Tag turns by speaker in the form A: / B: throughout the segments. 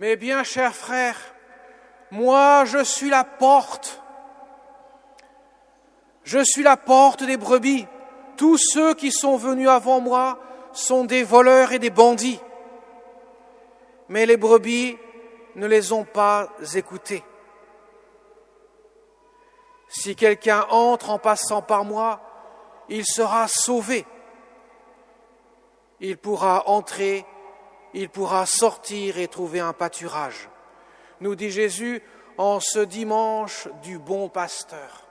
A: Mais bien, chers frères, moi je suis la porte. Je suis la porte des brebis. Tous ceux qui sont venus avant moi sont des voleurs et des bandits. Mais les brebis ne les ont pas écoutés. Si quelqu'un entre en passant par moi, il sera sauvé. Il pourra entrer, il pourra sortir et trouver un pâturage, nous dit Jésus en ce dimanche du bon pasteur.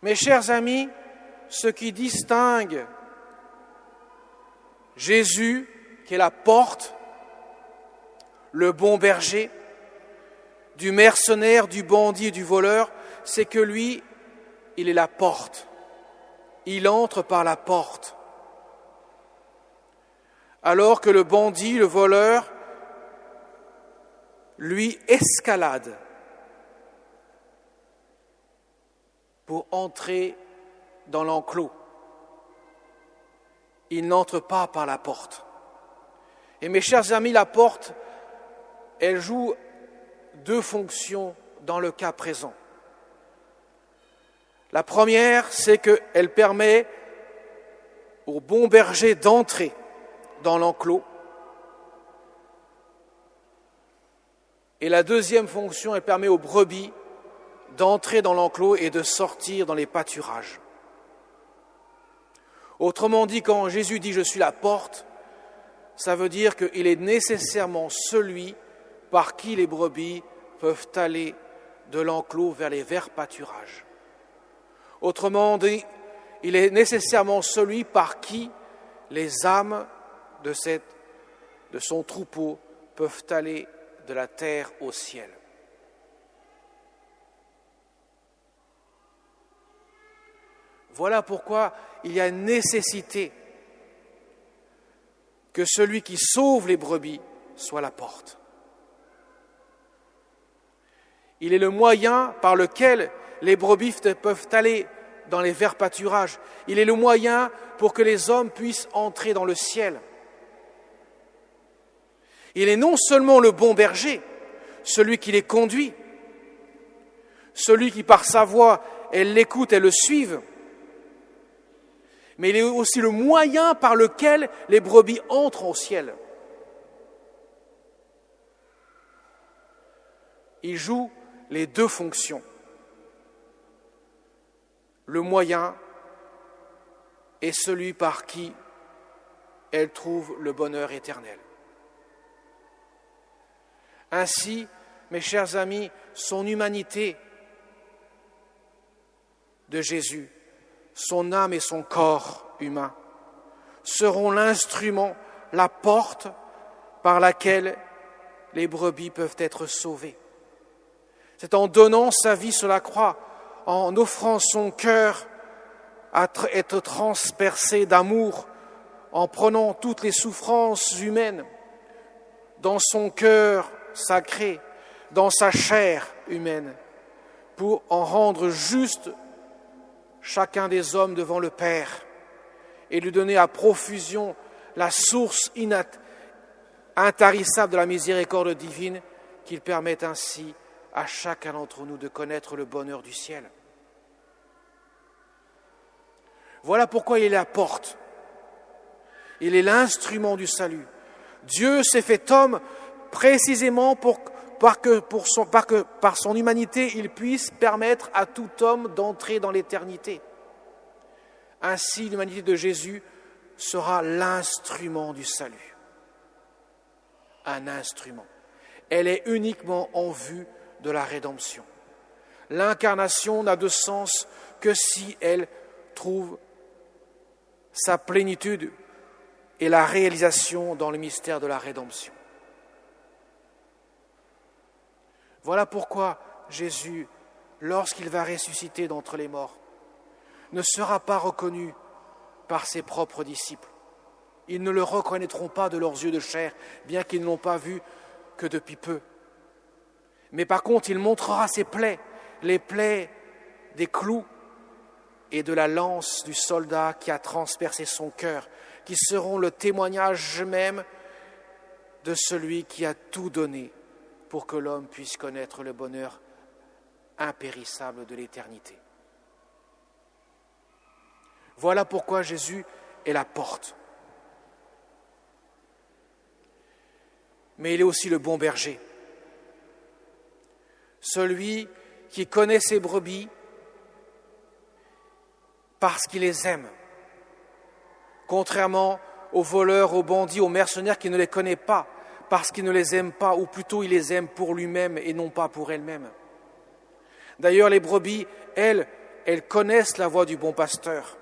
A: Mes chers amis, ce qui distingue Jésus, qui est la porte, le bon berger, du mercenaire, du bandit et du voleur, c'est que lui, il est la porte. Il entre par la porte. Alors que le bandit, le voleur, lui escalade pour entrer dans l'enclos. Il n'entre pas par la porte. Et mes chers amis, la porte, elle joue deux fonctions dans le cas présent. La première, c'est qu'elle permet au bon berger d'entrer dans l'enclos. Et la deuxième fonction, elle permet aux brebis d'entrer dans l'enclos et de sortir dans les pâturages. Autrement dit, quand Jésus dit « je suis la porte », ça veut dire qu'il est nécessairement celui par qui les brebis peuvent aller de l'enclos vers les verts pâturages. Autrement dit, il est nécessairement celui par qui les âmes de son troupeau peuvent aller de la terre au ciel. Voilà pourquoi il y a une nécessité que celui qui sauve les brebis soit la porte. Il est le moyen par lequel les brebis peuvent aller dans les verts pâturages. Il est le moyen pour que les hommes puissent entrer dans le ciel. Il est non seulement le bon berger, celui qui les conduit, celui qui par sa voix, elles l'écoutent, elles le suivent, mais il est aussi le moyen par lequel les brebis entrent au ciel. Il joue les deux fonctions. Le moyen est celui par qui elles trouvent le bonheur éternel. Ainsi, mes chers amis, son humanité de Jésus, son âme et son corps humain seront l'instrument, la porte par laquelle les brebis peuvent être sauvées. C'est en donnant sa vie sur la croix, en offrant son cœur à être transpercé d'amour, en prenant toutes les souffrances humaines dans son cœur sacré, dans sa chair humaine, pour en rendre juste chacun des hommes devant le Père et lui donner à profusion la source intarissable de la miséricorde divine, qu'il permette ainsi à chacun d'entre nous de connaître le bonheur du ciel. Voilà pourquoi il est la porte. Il est l'instrument du salut. Dieu s'est fait homme précisément par son humanité, il puisse permettre à tout homme d'entrer dans l'éternité. Ainsi, l'humanité de Jésus sera l'instrument du salut. Un instrument. Elle est uniquement en vue de la rédemption. L'incarnation n'a de sens que si elle trouve sa plénitude et la réalisation dans le mystère de la rédemption. Voilà pourquoi Jésus, lorsqu'il va ressusciter d'entre les morts, ne sera pas reconnu par ses propres disciples. Ils ne le reconnaîtront pas de leurs yeux de chair, bien qu'ils ne l'ont pas vu que depuis peu. Mais par contre, il montrera ses plaies, les plaies des clous et de la lance du soldat qui a transpercé son cœur, qui seront le témoignage même de celui qui a tout donné pour que l'homme puisse connaître le bonheur impérissable de l'éternité. Voilà pourquoi Jésus est la porte. Mais il est aussi le bon berger, celui qui connaît ses brebis parce qu'il les aime, contrairement aux voleurs, aux bandits, aux mercenaires qui ne les connaissent pas parce qu'il ne les aime pas, ou plutôt il les aime pour lui-même et non pas pour elles-mêmes. D'ailleurs, les brebis, elles connaissent la voix du bon pasteur,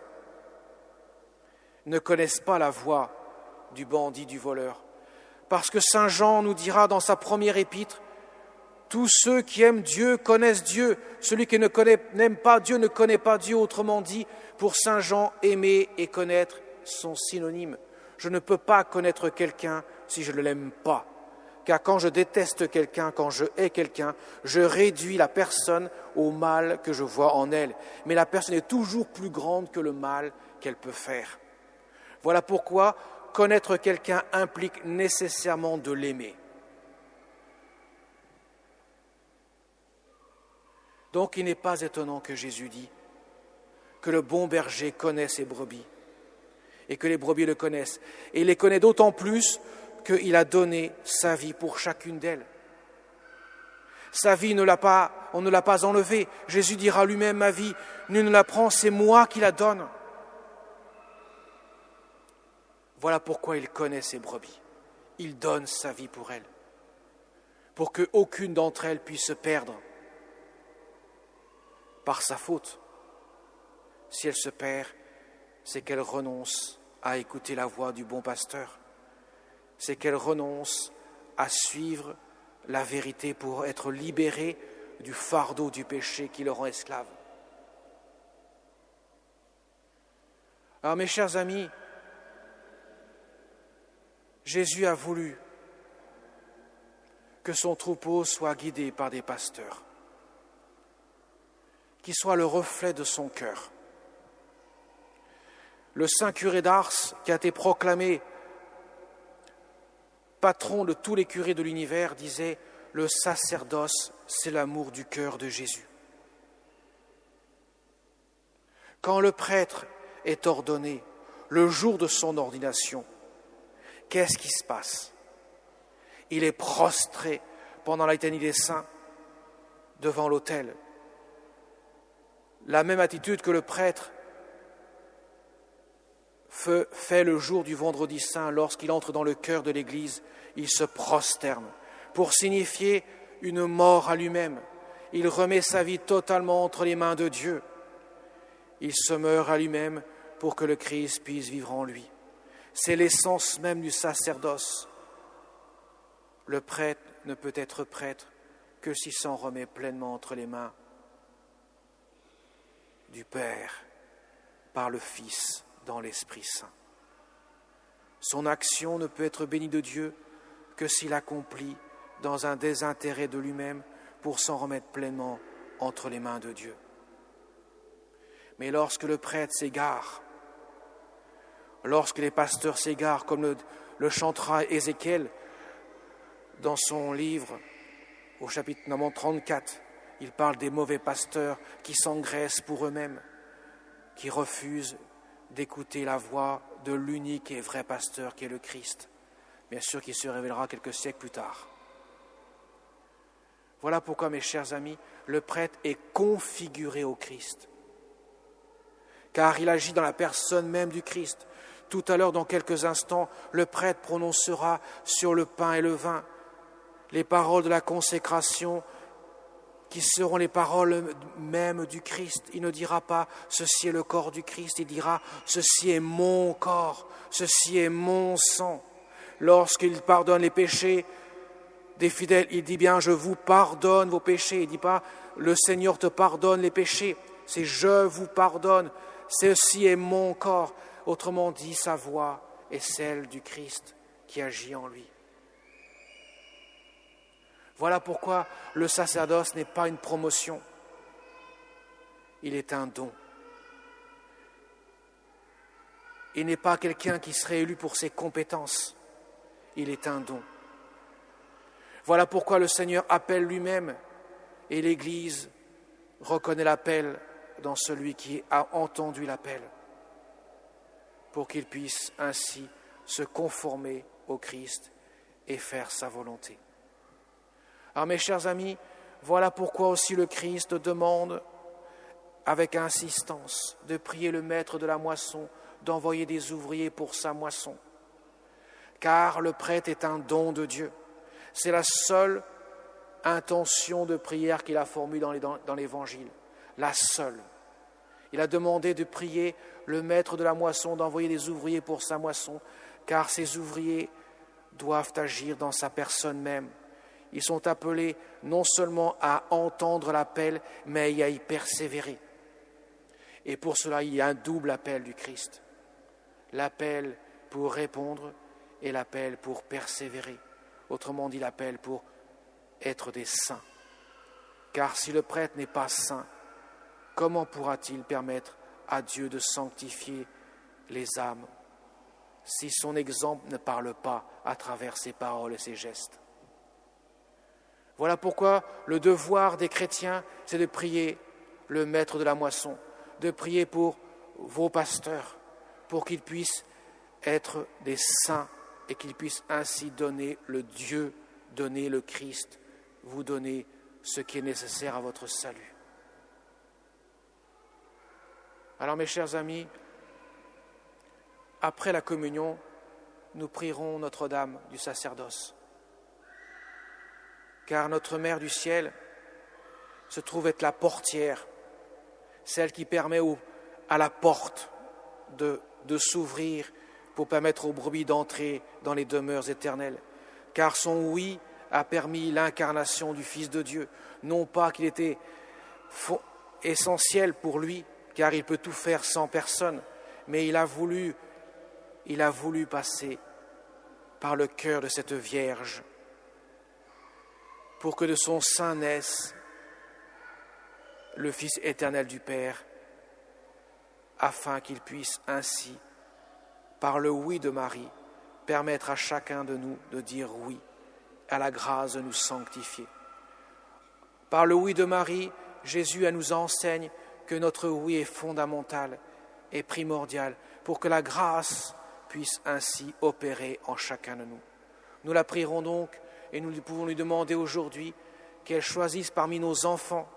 A: ne connaissent pas la voix du bandit, du voleur. Parce que Saint Jean nous dira dans sa première épître, tous ceux qui aiment Dieu connaissent Dieu. Celui qui n'aime pas Dieu ne connaît pas Dieu. Autrement dit, pour Saint Jean, aimer et connaître sont synonymes. Je ne peux pas connaître quelqu'un si je ne l'aime pas. Car quand je déteste quelqu'un, quand je hais quelqu'un, je réduis la personne au mal que je vois en elle. Mais la personne est toujours plus grande que le mal qu'elle peut faire. Voilà pourquoi connaître quelqu'un implique nécessairement de l'aimer. Donc il n'est pas étonnant que Jésus dit que le bon berger connaît ses brebis et que les brebis le connaissent. Et il les connaît d'autant plus qu'il a donné sa vie pour chacune d'elles. Sa vie, on ne l'a pas enlevée. Jésus dira lui-même, ma vie, nul ne la prend, c'est moi qui la donne. Voilà pourquoi il connaît ses brebis. Il donne sa vie pour elles, pour qu'aucune d'entre elles puisse se perdre par sa faute. Si elle se perd, c'est qu'elle renonce à écouter la voix du bon pasteur. C'est qu'elle renonce à suivre la vérité pour être libérée du fardeau du péché qui le rend esclave. Alors mes chers amis, Jésus a voulu que son troupeau soit guidé par des pasteurs, qui soient le reflet de son cœur. Le saint curé d'Ars, qui a été proclamé patron de tous les curés de l'univers, disait « Le sacerdoce, c'est l'amour du cœur de Jésus ». Quand le prêtre est ordonné, le jour de son ordination, qu'est-ce qui se passe? Il est prostré pendant la litanie des saints devant l'autel. La même attitude que le prêtre fait le jour du vendredi saint lorsqu'il entre dans le cœur de l'Église, il se prosterne pour signifier une mort à lui-même. Il remet sa vie totalement entre les mains de Dieu. Il se meurt à lui-même pour que le Christ puisse vivre en lui. C'est l'essence même du sacerdoce. Le prêtre ne peut être prêtre que s'il s'en remet pleinement entre les mains du Père par le Fils dans l'Esprit Saint. Son action ne peut être bénie de Dieu que s'il accomplit dans un désintérêt de lui-même pour s'en remettre pleinement entre les mains de Dieu. Mais lorsque le prêtre s'égare, lorsque les pasteurs s'égarent, comme le chantera Ézéchiel dans son livre, au chapitre 34, il parle des mauvais pasteurs qui s'engraissent pour eux-mêmes, qui refusent d'écouter la voix de l'unique et vrai pasteur qui est le Christ, bien sûr qui se révélera quelques siècles plus tard. Voilà pourquoi, mes chers amis, le prêtre est configuré au Christ, car il agit dans la personne même du Christ. Tout à l'heure, dans quelques instants, le prêtre prononcera sur le pain et le vin les paroles de la consécration qui seront les paroles mêmes du Christ. Il ne dira pas « ceci est le corps du Christ », il dira « ceci est mon corps, ceci est mon sang ». Lorsqu'il pardonne les péchés des fidèles, il dit bien « je vous pardonne vos péchés ». Il ne dit pas « le Seigneur te pardonne les péchés », c'est « je vous pardonne, ceci est mon corps ». Autrement dit, sa voix est celle du Christ qui agit en lui. Voilà pourquoi le sacerdoce n'est pas une promotion, il est un don. Il n'est pas quelqu'un qui serait élu pour ses compétences, il est un don. Voilà pourquoi le Seigneur appelle lui-même et l'Église reconnaît l'appel dans celui qui a entendu l'appel, pour qu'il puisse ainsi se conformer au Christ et faire sa volonté. Alors mes chers amis, voilà pourquoi aussi le Christ demande avec insistance de prier le maître de la moisson d'envoyer des ouvriers pour sa moisson. Car le prêtre est un don de Dieu. C'est la seule intention de prière qu'il a formulée dans l'Évangile. La seule. Il a demandé de prier le maître de la moisson d'envoyer des ouvriers pour sa moisson, car ces ouvriers doivent agir dans sa personne même. Ils sont appelés non seulement à entendre l'appel, mais à y persévérer. Et pour cela, il y a un double appel du Christ. L'appel pour répondre et l'appel pour persévérer. Autrement dit, l'appel pour être des saints. Car si le prêtre n'est pas saint, comment pourra-t-il permettre à Dieu de sanctifier les âmes si son exemple ne parle pas à travers ses paroles et ses gestes? Voilà pourquoi le devoir des chrétiens, c'est de prier le maître de la moisson, de prier pour vos pasteurs, pour qu'ils puissent être des saints et qu'ils puissent ainsi donner le Dieu, donner le Christ, vous donner ce qui est nécessaire à votre salut. Alors mes chers amis, après la communion, nous prierons Notre-Dame du sacerdoce. Car notre Mère du ciel se trouve être la portière, celle qui permet à la porte de s'ouvrir pour permettre aux brebis d'entrer dans les demeures éternelles. Car son oui a permis l'incarnation du Fils de Dieu. Non pas qu'il était essentiel pour lui, car il peut tout faire sans personne, mais il a voulu passer par le cœur de cette Vierge pour que de son sein naisse le Fils éternel du Père, afin qu'il puisse ainsi, par le oui de Marie, permettre à chacun de nous de dire oui à la grâce de nous sanctifier. Par le oui de Marie, Jésus nous enseigne que notre oui est fondamental et primordial pour que la grâce puisse ainsi opérer en chacun de nous. Nous la prierons donc et nous pouvons lui demander aujourd'hui qu'elle choisisse parmi nos enfants,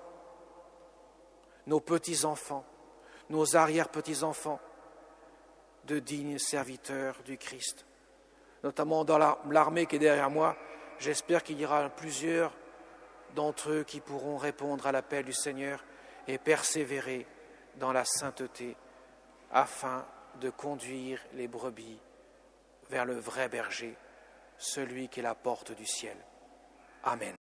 A: nos petits-enfants, nos arrière-petits-enfants, de dignes serviteurs du Christ. Notamment dans l'armée qui est derrière moi, j'espère qu'il y aura plusieurs d'entre eux qui pourront répondre à l'appel du Seigneur et persévérer dans la sainteté afin de conduire les brebis vers le vrai berger, celui qui est la porte du ciel. Amen.